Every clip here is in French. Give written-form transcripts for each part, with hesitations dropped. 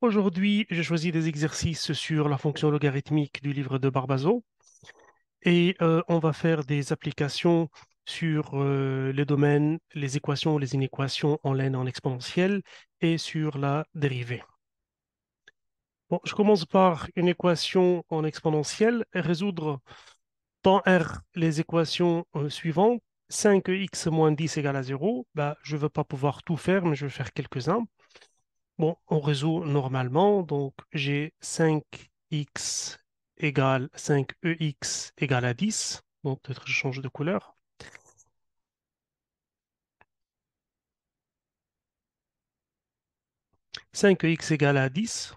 Aujourd'hui, j'ai choisi des exercices sur la fonction logarithmique du livre de Barbazo et on va faire des applications sur les domaines, les équations, les inéquations en ln en exponentielle et sur la dérivée. Bon, je commence par une équation en exponentielle et résoudre dans R les équations suivantes. 5x moins 10 égale à 0. Bah, je ne vais pas pouvoir tout faire, mais je vais faire quelques-uns. Bon, on résout normalement, donc j'ai 5x égale 5ex égale à 10. Donc peut-être je change de couleur. 5ex égale à 10.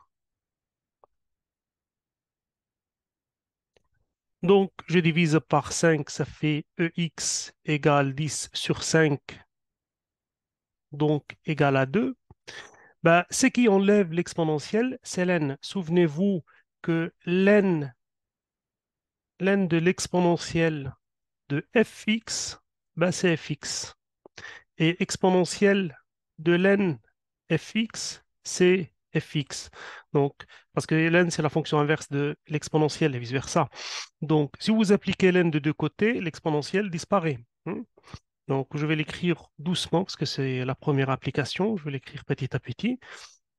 Donc je divise par 5, ça fait ex égale 10 sur 5, donc égale à 2. Bah, ce qui enlève l'exponentielle, c'est ln. Souvenez-vous que ln de l'exponentielle de fx, bah, c'est fx. Et exponentielle de ln fx, c'est fx. Donc, parce que ln, c'est la fonction inverse de l'exponentielle et vice-versa. Donc, si vous appliquez ln de deux côtés, l'exponentielle disparaît. Donc, je vais l'écrire doucement parce que c'est la première application. Je vais l'écrire petit à petit.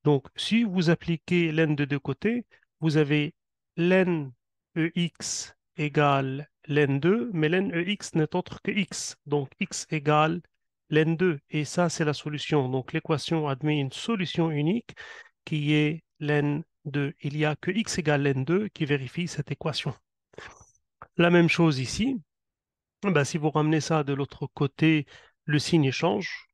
Donc, si vous appliquez ln de deux côtés, vous avez ln ex égale ln 2, mais ln ex n'est autre que x. Donc, x égale ln 2. Et ça, c'est la solution. Donc, l'équation admet une solution unique qui est ln 2. Il n'y a que x égale ln 2 qui vérifie cette équation. La même chose ici. Ben, si vous ramenez ça de l'autre côté, le signe change.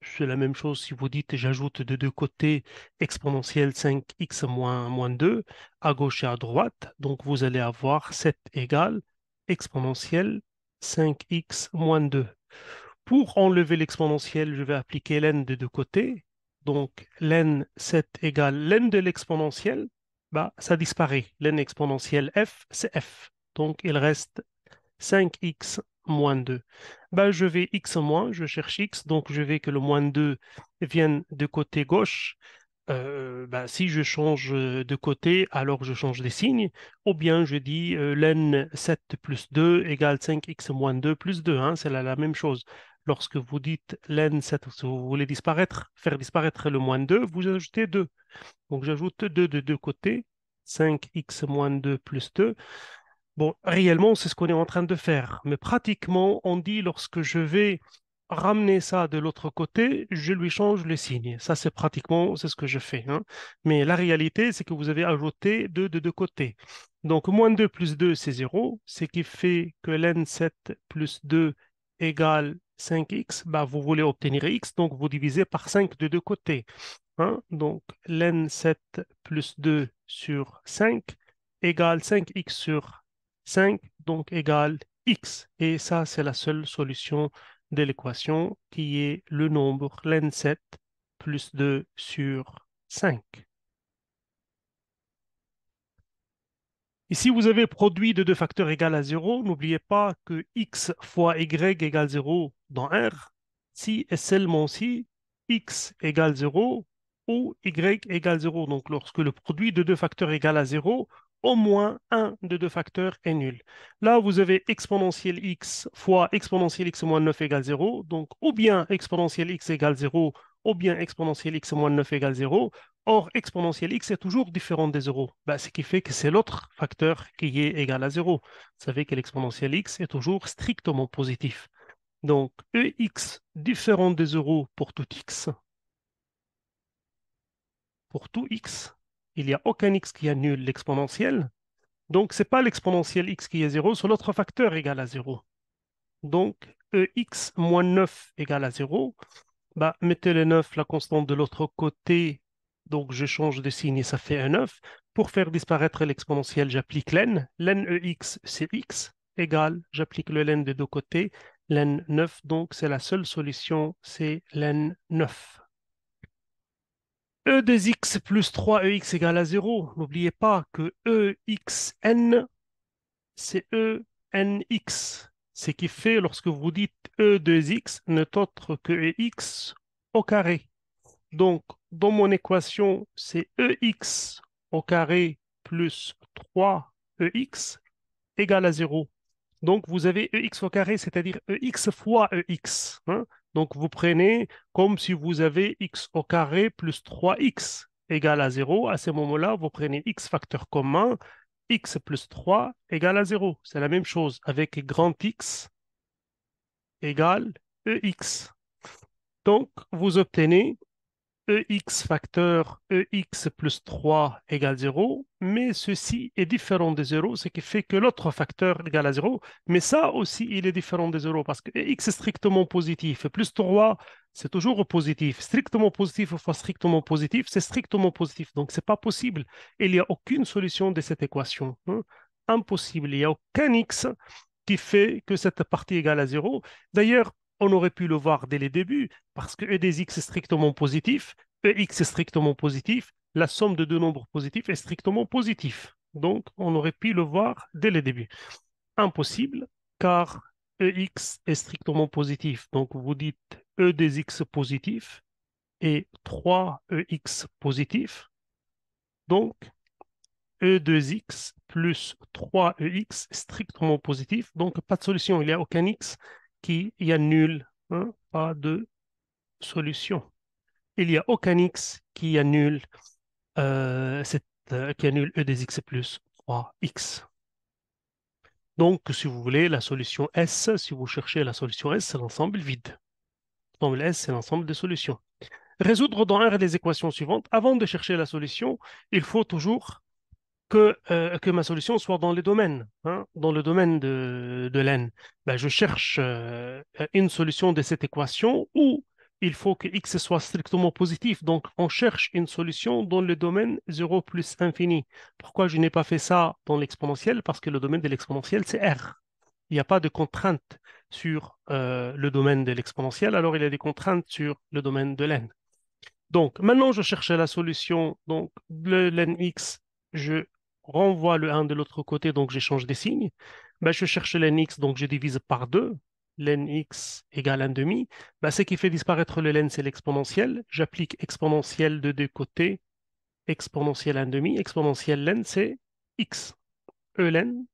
C'est la même chose si vous dites j'ajoute de deux côtés exponentielle 5x moins 2 à gauche et à droite. Donc vous allez avoir 7 égale exponentielle 5x moins 2. Pour enlever l'exponentielle, je vais appliquer ln de deux côtés. Donc ln 7 égale ln de l'exponentielle. Bah, ça disparaît. Ln exponentielle f, c'est f. Donc il reste 5x moins 2. Ben, je vais x moins, je cherche x, donc je vais que le moins 2 vienne de côté gauche. Ben, si je change de côté, alors je change les signes. Ou bien je dis ln 7 plus 2 égale 5x moins 2 plus 2. Hein, c'est la même chose. Lorsque vous dites ln 7, si vous voulez faire disparaître le moins 2, vous ajoutez 2. Donc j'ajoute 2 de deux côtés. 5x moins 2 plus 2. Bon, réellement, c'est ce qu'on est en train de faire. Mais pratiquement, on dit lorsque je vais ramener ça de l'autre côté, je lui change le signe. Ça, c'est pratiquement, c'est ce que je fais. Hein. Mais la réalité, c'est que vous avez ajouté 2 de deux côtés. Donc, moins 2 plus 2, c'est 0. Ce qui fait que ln 7 plus 2 égale 5x. Bah, vous voulez obtenir x, donc vous divisez par 5 de deux côtés. Hein. Donc, ln 7 plus 2 sur 5 égale 5x sur 5, donc égale x. Et ça, c'est la seule solution de l'équation qui est le nombre ln 7 plus 2 sur 5. Ici, vous avez produit de deux facteurs égal à 0. N'oubliez pas que x fois y égale 0 dans R, si et seulement si x égale 0 ou y égale 0. Donc, lorsque le produit de deux facteurs égale à 0, au moins un de deux facteurs est nul. Là, vous avez exponentielle x fois exponentielle x moins 9 égale 0. Donc, ou bien exponentielle x égale 0, ou bien exponentielle x moins 9 égale 0. Or, exponentielle x est toujours différent des zéros. Ben, ce qui fait que c'est l'autre facteur qui est égal à 0. Vous savez que l'exponentielle x est toujours strictement positif. Donc, ex différent des zéros pour tout x. Pour tout x, il n'y a aucun x qui annule l'exponentielle. Donc, ce n'est pas l'exponentielle x qui est 0, c'est l'autre facteur égal à 0. Donc, ex moins 9 égale à 0. Bah, mettez le 9, la constante de l'autre côté. Donc, je change de signe et ça fait un 9. Pour faire disparaître l'exponentielle, j'applique ln. Ln ex, c'est x égale, j'applique le ln des deux côtés. Ln 9, donc c'est la seule solution, c'est ln 9. E de x plus 3ex égale à 0. N'oubliez pas que exn, c'est enx. Ce qui fait, lorsque vous dites e de x, n'est autre que ex au carré. Donc, dans mon équation, c'est EX au carré plus 3EX égale à 0. Donc, vous avez EX au carré, c'est-à-dire EX fois EX, hein. Donc, vous prenez comme si vous avez X au carré plus 3X égale à 0. À ce moment-là, vous prenez X facteur commun, X plus 3 égale à 0. C'est la même chose avec grand X égale EX. Donc, vous obtenez EX facteur EX plus 3 égale 0, mais ceci est différent de 0, ce qui fait que l'autre facteur égale à 0, mais ça aussi, il est différent de 0 parce que EX est strictement positif, et plus 3, c'est toujours positif. Strictement positif fois strictement positif, c'est strictement positif, donc c'est pas possible. Il n'y a aucune solution de cette équation, hein. Impossible, il n'y a aucun X qui fait que cette partie égale à 0. D'ailleurs, on aurait pu le voir dès les débuts, parce que E des x est strictement positif, EX est strictement positif, la somme de deux nombres positifs est strictement positive. Donc, on aurait pu le voir dès le début. Impossible, car EX est strictement positif. Donc, vous dites E des x positif et 3EX positif. Donc, E2x plus 3EX strictement positif. Donc, pas de solution. Il n'y a aucun x qui annule, hein, pas de solution. Il n'y a aucun x qui annule, qui annule E des x plus 3x. Donc, si vous voulez, la solution S, si vous cherchez la solution S, c'est l'ensemble vide. L'ensemble S, c'est l'ensemble des solutions. Résoudre dans un des équations suivantes. Avant de chercher la solution, il faut toujours que ma solution soit dans les domaines, hein, dans le domaine de l'N. Ben, je cherche une solution de cette équation où il faut que x soit strictement positif. Donc, on cherche une solution dans le domaine 0 plus infini. Pourquoi je n'ai pas fait ça dans l'exponentielle? Parce que le domaine de l'exponentielle, c'est R. Il n'y a pas de contrainte sur le domaine de l'exponentielle, alors il y a des contraintes sur le domaine de l'N. Donc, maintenant, je cherche la solution. Donc, le len x, je renvoie le 1 de l'autre côté, donc j'échange des signes. Ben, je cherche len x, donc je divise par 2. Len x égale 1 demi. Ben, ce qui fait disparaître le len, c'est l'exponentiel. J'applique exponentiel de deux côtés. Exponentiel 1 demi. Exponentiel len, c'est x. E len,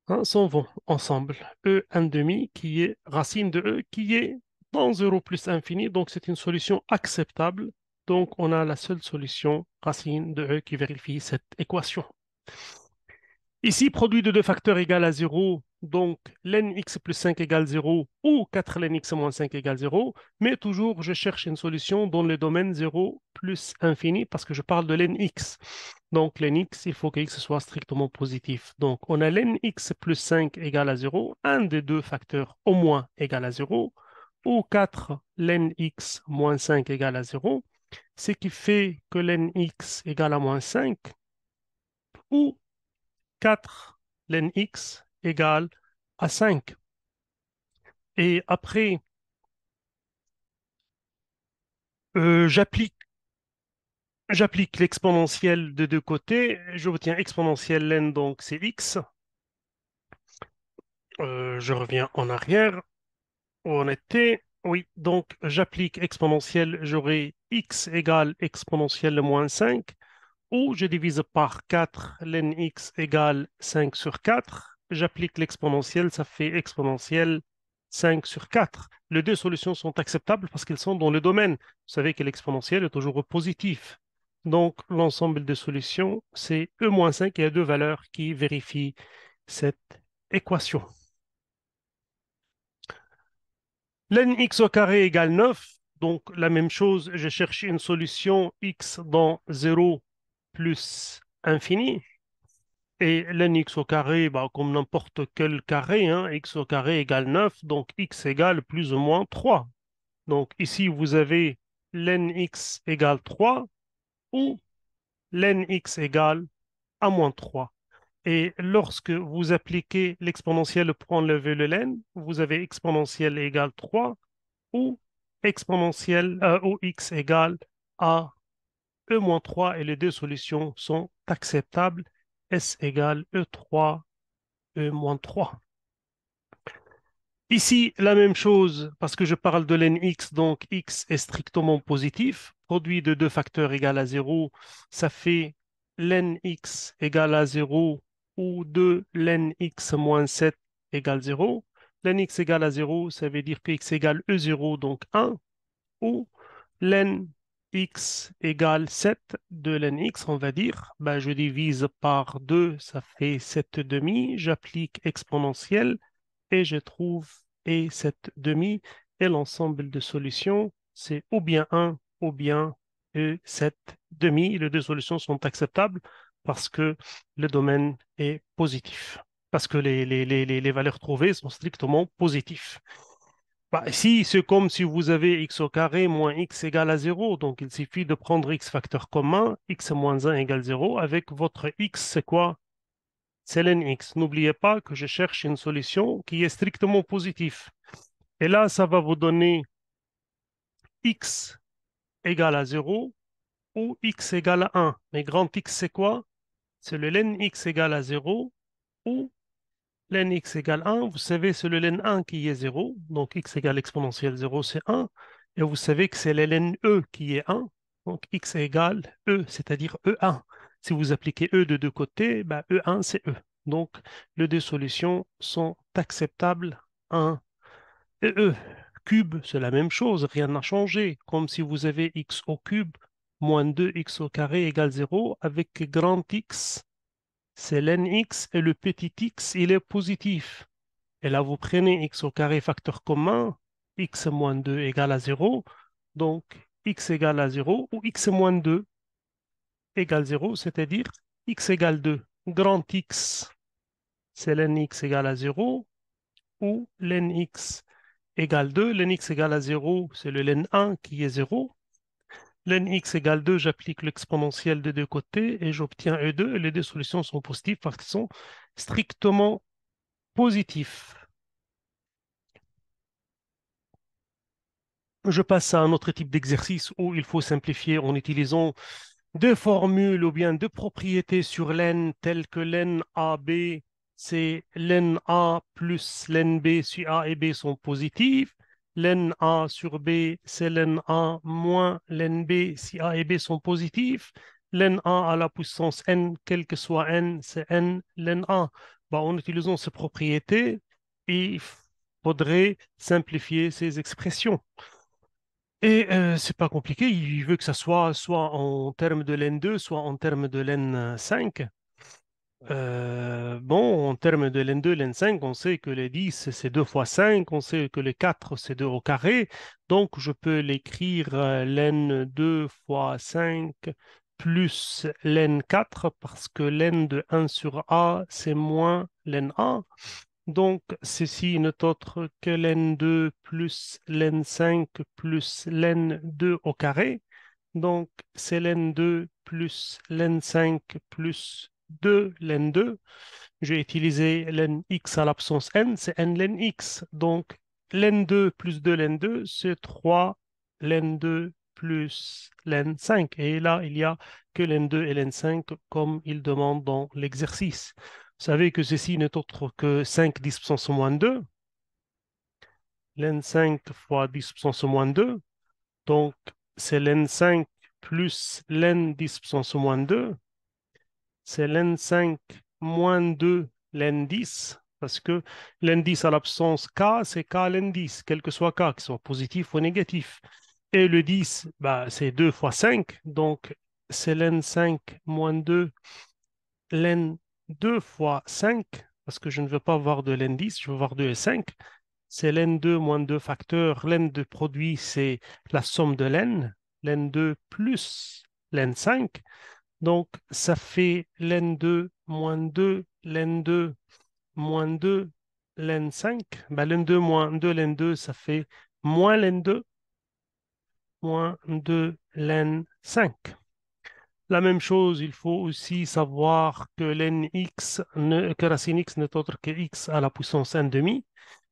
hein, s'en vont ensemble. E 1 demi qui est racine de E qui est dans 0 plus infini, donc c'est une solution acceptable. Donc on a la seule solution racine de E qui vérifie cette équation. Ici, produit de deux facteurs égal à 0, donc len x plus 5 égale 0 ou 4 len x moins 5 égale 0, mais toujours je cherche une solution dans le domaine 0 plus infini parce que je parle de len x. Donc len x, il faut que x soit strictement positif. Donc on a len x plus 5 égale à 0, un des deux facteurs au moins égale à 0, ou 4 len x moins 5 égale à 0, ce qui fait que len x égale à moins 5, ou 4 len x égale à 5. Et après, j'applique l'exponentielle de deux côtés. J'obtiens exponentielle len, donc c'est x. Je reviens en arrière. Où on était? Oui, donc j'applique exponentielle. J'aurai x égale exponentielle moins 5. Ou je divise par 4, len x égale 5 sur 4. J'applique l'exponentielle, ça fait exponentielle 5 sur 4. Les deux solutions sont acceptables parce qu'elles sont dans le domaine. Vous savez que l'exponentielle est toujours positif. Donc, l'ensemble des solutions, c'est E-5. Il y a deux valeurs qui vérifient cette équation. Len x au carré égale 9. Donc, la même chose, je cherche une solution x dans 0 plus infini. Et len x au carré, bah, comme n'importe quel carré, hein, x au carré égale 9, donc x égale plus ou moins 3. Donc ici, vous avez len x égale 3 ou len x égale à moins 3. Et lorsque vous appliquez l'exponentielle pour enlever le len, vous avez exponentielle égale 3 ou exponentielle ou x égale à e moins 3 et les deux solutions sont acceptables. S égale E3 E-3. Ici, la même chose, parce que je parle de len x, donc x est strictement positif. Produit de deux facteurs égal à zéro, ça fait len x égale à zéro ou 2 len x moins 7 égale zéro. Len x égale à zéro, ça veut dire que x égale e0, donc un, ou len x égale 7 de len x, on va dire. Ben, je divise par 2, ça fait 7 demi. J'applique exponentielle et je trouve et 7 demi. Et l'ensemble de solutions, c'est ou bien un ou bien e 7 demi. Les deux solutions sont acceptables parce que le domaine est positif. Parce que les valeurs trouvées sont strictement positives. Bah, ici, c'est comme si vous avez x au carré moins x égale à zéro. Donc, il suffit de prendre x facteur commun, x moins un égale zéro. Avec votre x, c'est quoi? C'est ln x. N'oubliez pas que je cherche une solution qui est strictement positive. Et là, ça va vous donner x égale à zéro ou x égale à un. Mais grand x, c'est quoi? C'est le ln x égale à zéro ou ln x égale un. Vous savez, c'est le ln un qui est zéro. Donc, x égale exponentielle zéro, c'est un. Et vous savez que c'est le ln e qui est un. Donc, x égale e, c'est-à-dire e1. Si vous appliquez e de deux côtés, bah, e1, c'est e. Donc, les deux solutions sont acceptables. 1 et e. Cube, c'est la même chose, rien n'a changé. Comme si vous avez x au cube moins 2x au carré égale 0. Avec grand x, c'est ln x et le petit x, il est positif. Et là, vous prenez x au carré facteur commun, x moins 2 égale à 0. Donc, x égale à 0 ou x moins 2 égale 0, c'est-à-dire x égale 2. Grand x, c'est ln x égale à 0 ou ln x égale 2. Ln x égale à 0, c'est le ln 1 qui est 0. Ln x égale 2, j'applique l'exponentielle de deux côtés et j'obtiens E2. Et les deux solutions sont positives parce qu'elles sont strictement positives. Je passe à un autre type d'exercice où il faut simplifier en utilisant deux formules ou bien deux propriétés sur l'N telles que l'N AB, c'est l'N A plus l'N B si A et B sont positifs. L'N A sur B, c'est l'N A moins l'N B si A et B sont positifs. L'N A à la puissance N, quel que soit N, c'est N l'N A. Bah, en utilisant ces propriétés, il faudrait simplifier ces expressions. Et c'est pas compliqué, il veut que ça soit en termes de l'N 2 soit en termes de l'N 5. Bon, en termes de l'N 2 l'N 5 on sait que le 10, c'est 2 fois 5, on sait que le 4, c'est 2 au carré. Donc, je peux l'écrire l'N 2 fois 5 plus l'N 4 parce que l'N de 1 sur A, c'est moins l'N A. Donc, ceci n'est autre que l'N2 plus l'N5 plus l'N2 au carré. Donc, c'est l'N2 plus l'N5 plus 2 l'N2. J'ai utilisé l'Nx à l'absence N, c'est N l'Nx. Donc, l'N2 plus 2 l'N2, c'est 3 l'N2 plus l'N5. Et là, il n'y a que l'N2 et l'N5 comme il demande dans l'exercice. Vous savez que ceci n'est autre que 5 10 puissance moins 2. L'N5 fois 10 puissance moins 2. Donc, c'est l'N5 plus l'N 10 puissance moins 2. C'est l'N5 moins 2 l'N10. Parce que l'N10 à l'absence K, c'est K l'N10, quel que soit K, qu'il soit positif ou négatif. Et le 10, bah, c'est 2 fois 5. Donc, c'est l'N5 moins 2 l'N 2 fois 5, parce que je ne veux pas avoir de l'N 10, je veux avoir 2 et 5. C'est l'N 2 moins 2 facteurs. L'N de produit, c'est la somme de l'N. L'N 2 plus l'N 5. Donc, ça fait l'N 2 moins 2, l'N 2 moins 2, l'N 5. Ben, l'N 2 moins 2, l'N 2, ça fait moins l'N 2 moins 2, l'N 5. La même chose, il faut aussi savoir que que racine x n'est autre que x à la puissance 1 demi.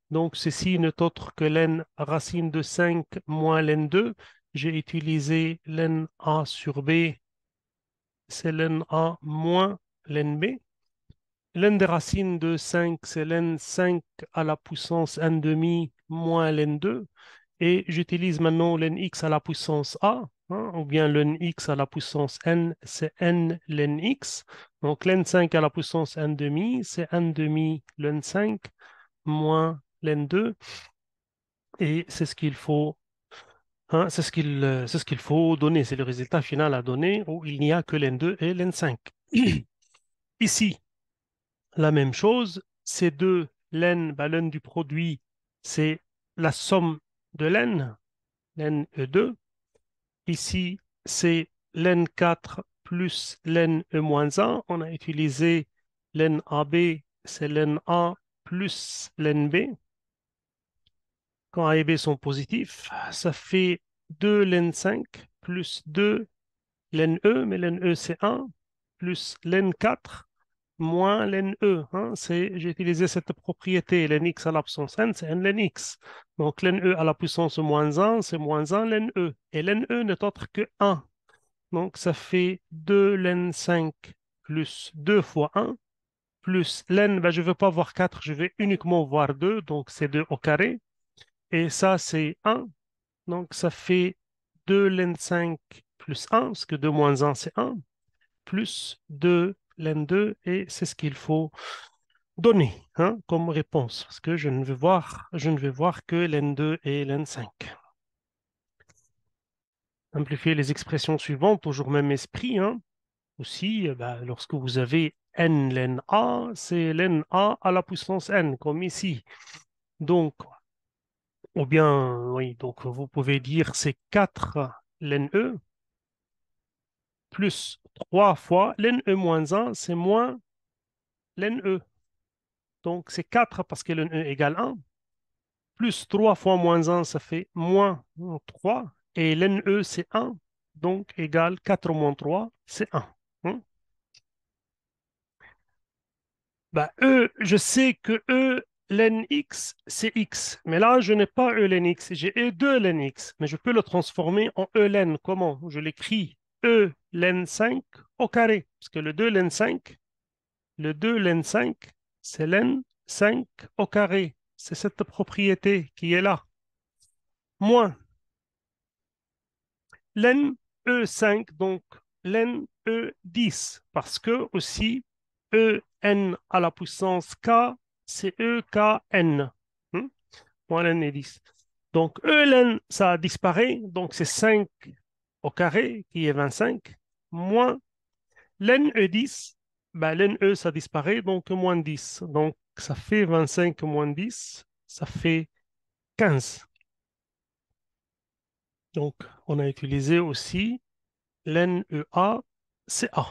Donc, ceci n'est autre que l'n racine de 5 moins l'n 2. J'ai utilisé l'n a sur b, c'est l'n a moins l'n b. L'n des racines de 5, c'est l'n 5 à la puissance n demi moins l'n 2. Et j'utilise maintenant l'n x à la puissance a, hein, ou bien l'n x à la puissance n, c'est n l'n x. Donc l'n 5 à la puissance n demi, c'est n demi l'n 5 moins l'n 2. Et c'est ce qu'il faut, hein, c'est ce qu'il faut donner. C'est le résultat final à donner où il n'y a que l'n 2 et l'n 5. Ici, la même chose, ces deux l'N, bah, l'N du produit, c'est la somme de l'N, l'N E2. Ici, c'est l'N4 plus l'N E-1. On a utilisé l'N AB, c'est l'N A plus l'N B. Quand A et B sont positifs, ça fait 2 l'N 5 plus 2 l'N E, mais l'N E c'est 1, plus l'N 4 moins l'N E. Hein, j'ai utilisé cette propriété, l'N x à la puissance n, c'est n l'N x. Donc l'N E à la puissance moins 1, c'est moins 1 l'N E. Et l'N E n'est autre que 1. Donc ça fait 2 l'N 5 plus 2 fois 1, plus l'N, ben, je ne veux pas voir 4, je vais uniquement voir 2, donc c'est 2 au carré. Et ça, c'est 1. Donc ça fait 2 l'N 5 plus 1, parce que 2 moins 1, c'est 1, plus 2 l'N 2, et c'est ce qu'il faut donner, hein, comme réponse, parce que je ne vais voir que l'N2 et l'N5. Amplifier les expressions suivantes, toujours même esprit, hein. Aussi, bah, lorsque vous avez n l'N A, c'est l'N A à la puissance n, comme ici. Donc, ou bien, oui, donc vous pouvez dire c'est 4 l'Ne plus 3 fois l'Ne moins 1, c'est moins l'Ne. Donc, c'est 4 parce que l'Ne égale 1. Plus 3 fois moins 1, ça fait moins 3. Et l'NE, c'est 1. Donc, égale 4 moins 3, c'est 1. Hein? Bah, je sais que E, ln x, c'est x. Mais là, je n'ai pas E ln x. J'ai E2 ln x. Mais je peux le transformer en E ln. Comment? Je l'écris E ln 5 au carré. Parce que le 2 ln 5, c'est ln 5 au carré. C'est cette propriété qui est là. Moins l'N E5, donc l'N E10, parce que aussi En à la puissance K, c'est EKN. Hmm? Moins l'N est 10. Donc ELN, ça disparaît, donc c'est 5 au carré, qui est 25, moins l'N E10, ben, l'N E, ça disparaît, donc moins 10. Donc ça fait 25 moins 10, ça fait 15. Donc on a utilisé aussi l'NEA, c'est A.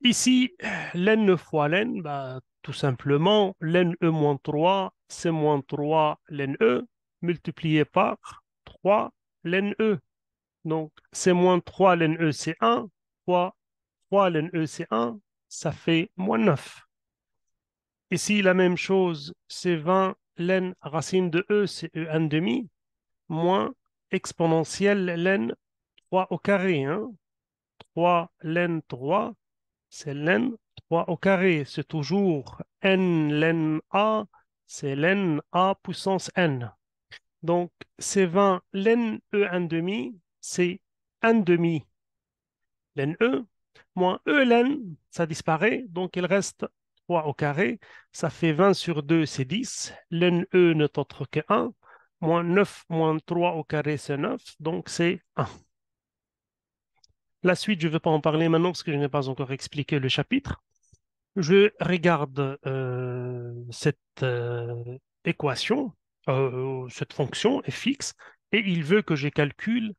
Ici, l'N fois l'N, bah, tout simplement, l'NE-3, c'est moins 3 l'NE, multiplié par 3 l'NE. Donc, c'est moins 3 l'NE, c'est 1, fois 3 l'NE, c'est 1, ça fait moins 9. Ici, la même chose, c'est 20 l'N racine de E, c'est En demi, moins exponentielle l'N 3 au carré, hein. 3 l'N 3, c'est l'N 3 au carré. C'est toujours N l'N A, c'est l'N A puissance N. Donc, c'est 20 l'N E 1 demi, c'est 1 demi l'N E, moins E l'N, ça disparaît, donc il reste 3 au carré. Ça fait 20 sur 2, c'est 10. L'N E n'est autre que 1. Moins 9 moins 3 au carré, c'est 9. Donc, c'est 1. La suite, je ne vais pas en parler maintenant parce que je n'ai pas encore expliqué le chapitre. Je regarde cette équation, cette fonction est fixe, et il veut que je calcule,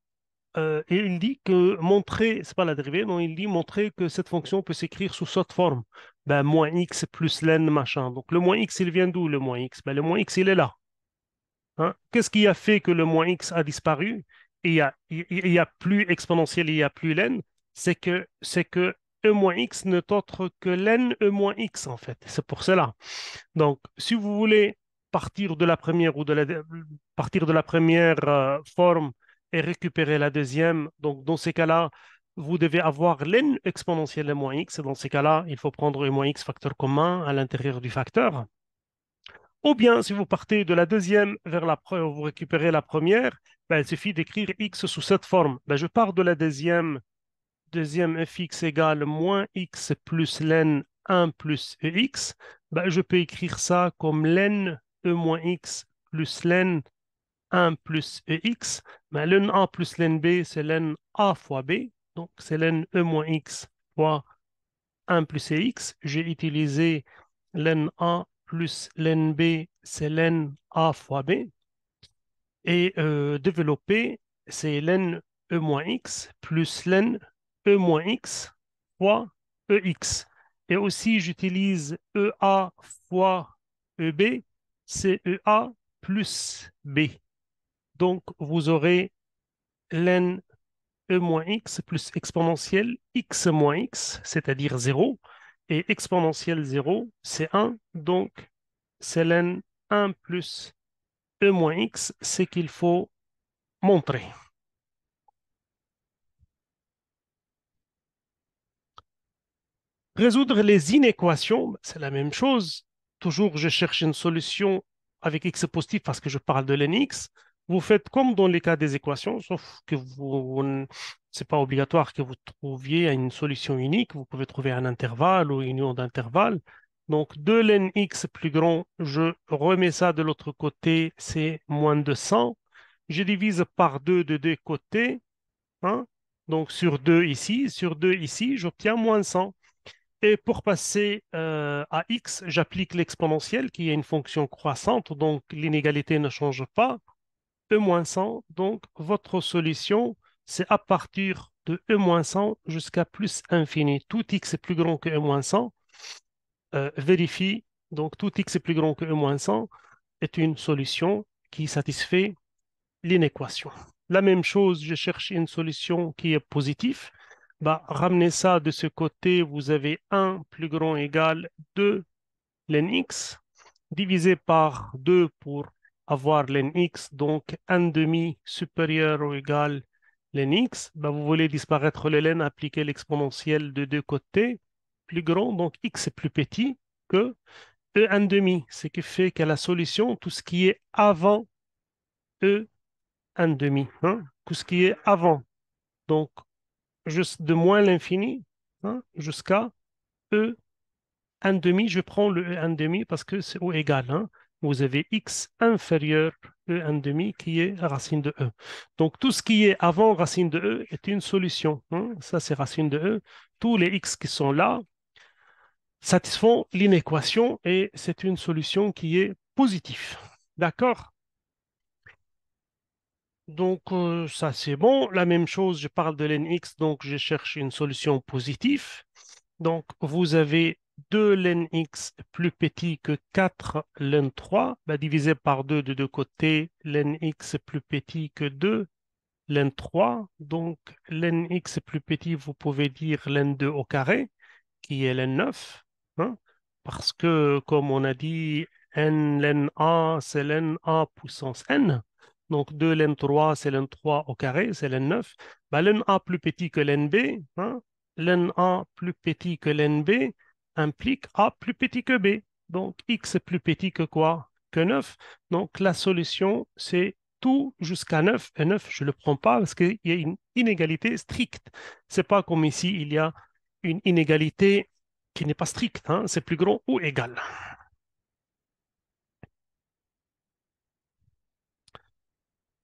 et il dit que montrer, c'est pas la dérivée, non, il dit montrer que cette fonction peut s'écrire sous cette forme. Ben, moins x plus l'n machin. Donc le moins x, il vient d'où le moins x? Ben, le moins x, il est là. Hein? Qu'est-ce qui a fait que le moins x a disparu et il y a plus exponentiel, il n'y a plus l'n? C'est que e moins x n'est autre que l'n e moins x en fait. C'est pour cela. Donc, si vous voulez partir de la première partir de la première forme et récupérer la deuxième, donc dans ces cas-là, vous devez avoir ln exponentielle de moins x. Dans ces cas-là, il faut prendre e moins x facteur commun à l'intérieur du facteur. Ou bien, si vous partez de la deuxième vers la première, vous récupérez la première, ben, il suffit d'écrire x sous cette forme. Ben, je pars de la deuxième fx égale moins x plus ln 1 plus ex. Ben, je peux écrire ça comme ln e moins x plus ln 1 plus ex. Ben, ln a plus ln b, c'est ln a fois b. Donc, c'est ln e moins x fois 1 plus ex. J'ai utilisé ln a plus ln b, c'est ln a fois b. Et développer, c'est ln e moins x plus ln e moins x fois ex. Et aussi, j'utilise ea fois eb, c'est ea plus b. Donc, vous aurez ln e moins x plus exponentielle x moins x, c'est-à-dire 0. Et exponentielle 0, c'est 1. Donc, c'est ln 1 plus e moins x, c'est qu'il faut montrer. Résoudre les inéquations, c'est la même chose. Toujours, je cherche une solution avec x positif parce que je parle de l'nx. Vous faites comme dans les cas des équations, sauf que c'est pas obligatoire que vous trouviez une solution unique. Vous pouvez trouver un intervalle ou une union d'intervalles. Donc, de l'nx plus grand, je remets ça de l'autre côté, c'est moins 200. Je divise par 2 de deux côtés, hein. Donc, sur 2 ici, sur 2 ici, j'obtiens moins 100. Et pour passer à x, j'applique l'exponentielle qui est une fonction croissante, donc l'inégalité ne change pas. E-100, donc votre solution, c'est à partir de E-100 jusqu'à plus infini. Tout x est plus grand que E-100. Vérifie, donc tout x est plus grand que E-100 est une solution qui satisfait l'inéquation. La même chose, je cherche une solution qui est positive. Bah, ramenez ça de ce côté, vous avez 1 plus grand égal 2 ln x, divisé par 2 pour avoir ln x, donc 1 demi supérieur ou égal ln x. Bah, vous voulez disparaître le ln, appliquer l'exponentielle de deux côtés, plus grand, donc x est plus petit que e 1 demi, ce qui fait que la solution, tout ce qui est avant e 1 demi, hein, tout ce qui est avant. Donc, juste de moins l'infini, hein, jusqu'à e 1 demi. Je prends le e 1 demi parce que c'est au égal, hein. Vous avez x inférieur e 1 demi qui est racine de e. Donc, tout ce qui est avant racine de e est une solution, hein. Ça, c'est racine de e. Tous les x qui sont là satisfont l'inéquation et c'est une solution qui est positive. D'accord? Donc, ça, c'est bon. La même chose, je parle de l'nx, donc je cherche une solution positive. Donc, vous avez 2 lnx plus petit que 4 ln 3, bah, divisé par 2 de deux côtés, lnx plus petit que 2 ln 3. Donc, lnx plus petit, vous pouvez dire ln 2 au carré, qui est ln 9, hein, parce que, comme on a dit, n ln a, c'est ln a puissance n. Donc, 2 ln 3, c'est ln 3 au carré, c'est ln 9. Bah, ln a plus petit que ln b, hein, ln a plus petit que ln b implique a plus petit que b. Donc, x est plus petit que quoi? Que 9. Donc, la solution, c'est tout jusqu'à 9. Et 9, je ne le prends pas parce qu'il y a une inégalité stricte. C'est pas comme ici, il y a une inégalité qui n'est pas stricte, hein, c'est plus grand ou égal.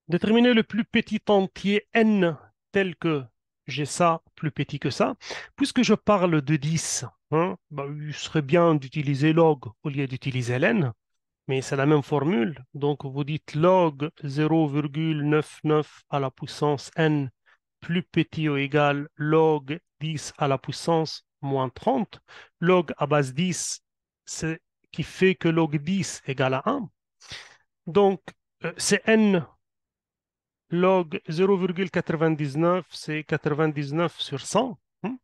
Déterminer le plus petit entier n tel que j'ai ça plus petit que ça. Puisque je parle de 10, hein, bah, il serait bien d'utiliser log au lieu d'utiliser ln, mais c'est la même formule. Donc vous dites log 0,99 à la puissance n plus petit ou égal log 10 à la puissance moins 30. Log à base 10, c'est qui fait que log 10 égale à 1. Donc, c'est n log 0,99, c'est 99 sur 100. Hein.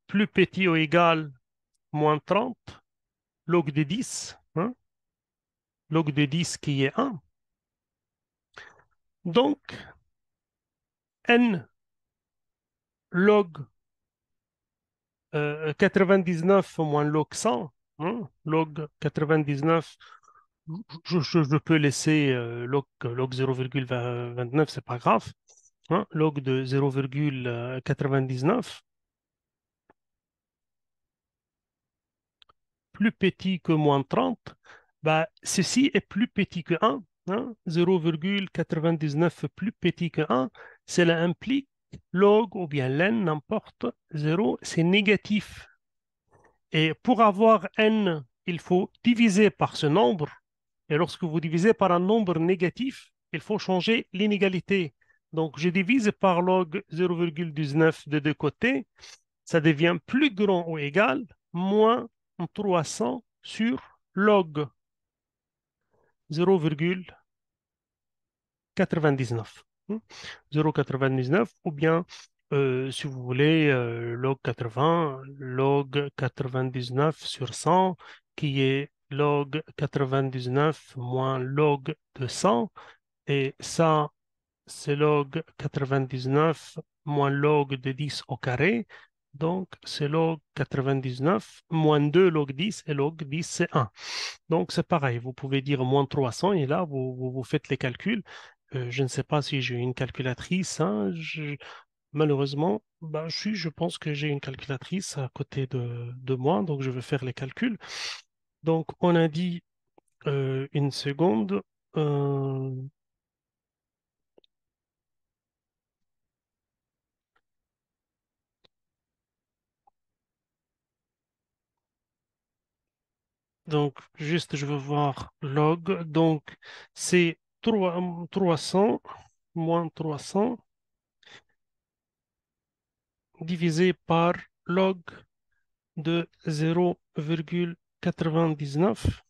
Plus petit ou égal moins 30, log de 10, hein, log de 10 qui est 1. Donc, n log 99 moins log 100, hein, log 99, je peux laisser log 0,29, c'est pas grave, hein, log de 0,99 plus petit que moins 30, bah, ceci est plus petit que 1, hein, 0,99 plus petit que 1, cela implique log ou bien len, n'importe, 0, c'est négatif. Et pour avoir n, il faut diviser par ce nombre. Et lorsque vous divisez par un nombre négatif, il faut changer l'inégalité. Donc, je divise par log 0,19 de deux côtés. Ça devient plus grand ou égal, moins 300 sur log 0,99. 0,99 ou bien, si vous voulez, log 80, log 99 sur 100, qui est log 99 moins log de 100. Et ça, c'est log 99 moins log de 10 au carré. Donc, c'est log 99 moins 2 log 10 et log 10, c'est 1. Donc, c'est pareil. Vous pouvez dire moins 300 et là, vous faites les calculs. Je ne sais pas si j'ai une calculatrice, hein. Malheureusement, bah, je pense que j'ai une calculatrice à côté de moi, donc je vais faire les calculs. Donc, on a dit une seconde. euh, Donc, juste, je veux voir log. Donc, c'est 300 moins 300 divisé par log de 0,99.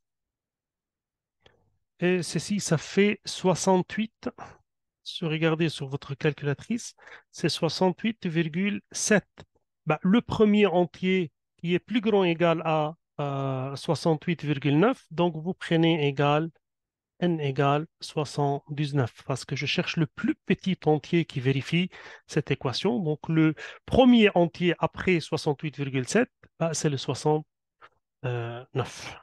Et ceci, ça fait 68. Si vous regardez sur votre calculatrice, c'est 68,7. Bah, le premier entier qui est plus grand ou égal à 68,9, donc vous prenez égal n égale 79 parce que je cherche le plus petit entier qui vérifie cette équation. Donc, le premier entier après 68,7, bah, c'est le 69.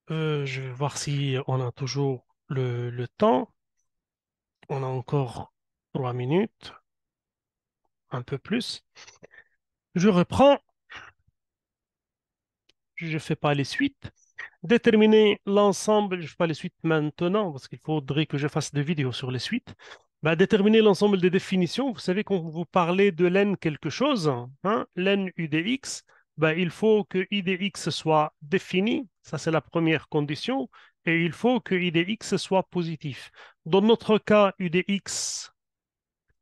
Je vais voir si on a toujours le temps. On a encore 3 minutes, un peu plus. Je reprends, je ne fais pas les suites. Déterminer l'ensemble, je ne fais pas les suites maintenant parce qu'il faudrait que je fasse des vidéos sur les suites. Bah, déterminer l'ensemble des définitions. Vous savez, quand vous parlez de len quelque chose, hein, len u de x, bah, il faut que i de x soit défini. Ça, c'est la première condition. Et il faut que i de x soit positif. Dans notre cas, u de x,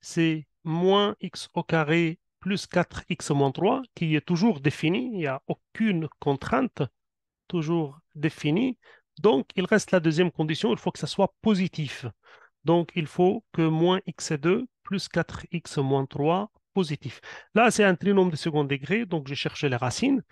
c'est moins x au carré plus 4x moins 3, qui est toujours défini. Il n'y a aucune contrainte toujours défini. Donc, il reste la deuxième condition, il faut que ça soit positif. Donc, il faut que moins x2 plus 4x moins 3 positif. Là, c'est un trinôme de second degré, donc j'ai cherché les racines.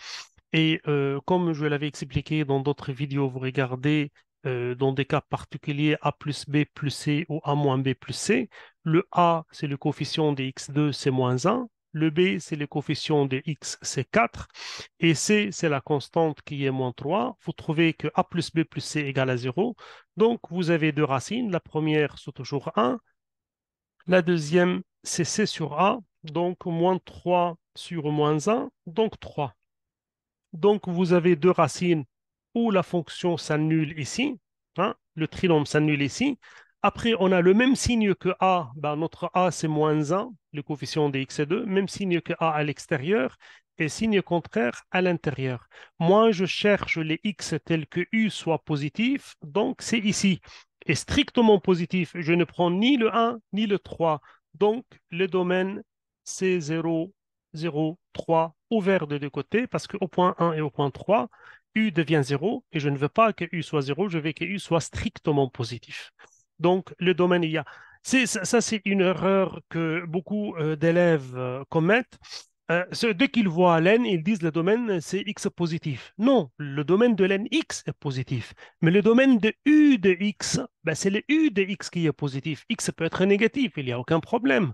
Et comme je l'avais expliqué dans d'autres vidéos, vous regardez dans des cas particuliers A plus B plus C ou A moins B plus C. Le A, c'est le coefficient de x2, c'est moins 1. Le B, c'est le coefficient de x, c'est 4. Et C, c'est la constante qui est moins 3. Vous trouvez que A plus B plus C égale à 0. Donc, vous avez deux racines. La première, c'est toujours 1. La deuxième, c'est C sur A. Donc, moins 3 sur moins 1, donc 3. Donc, vous avez deux racines où la fonction s'annule ici, hein, le trinôme s'annule ici. Après, on a le même signe que A. Ben, notre A, c'est moins 1, le coefficient de x est 2. Même signe que A à l'extérieur et signe contraire à l'intérieur. Moi, je cherche les x tels que U soit positif, donc c'est ici. Et strictement positif, je ne prends ni le 1 ni le 3. Donc, le domaine, c'est 0, 0, 3 ouvert de deux côtés parce qu'au point 1 et au point 3, U devient 0 et je ne veux pas que U soit 0, je veux que U soit strictement positif. Donc, le domaine, il y a. Ça, c'est une erreur que beaucoup d'élèves commettent. Dès qu'ils voient len, ils disent le domaine c'est x positif. Non, le domaine de len x est positif. Mais le domaine de u de x, ben, c'est le u de x qui est positif. X peut être négatif, il n'y a aucun problème.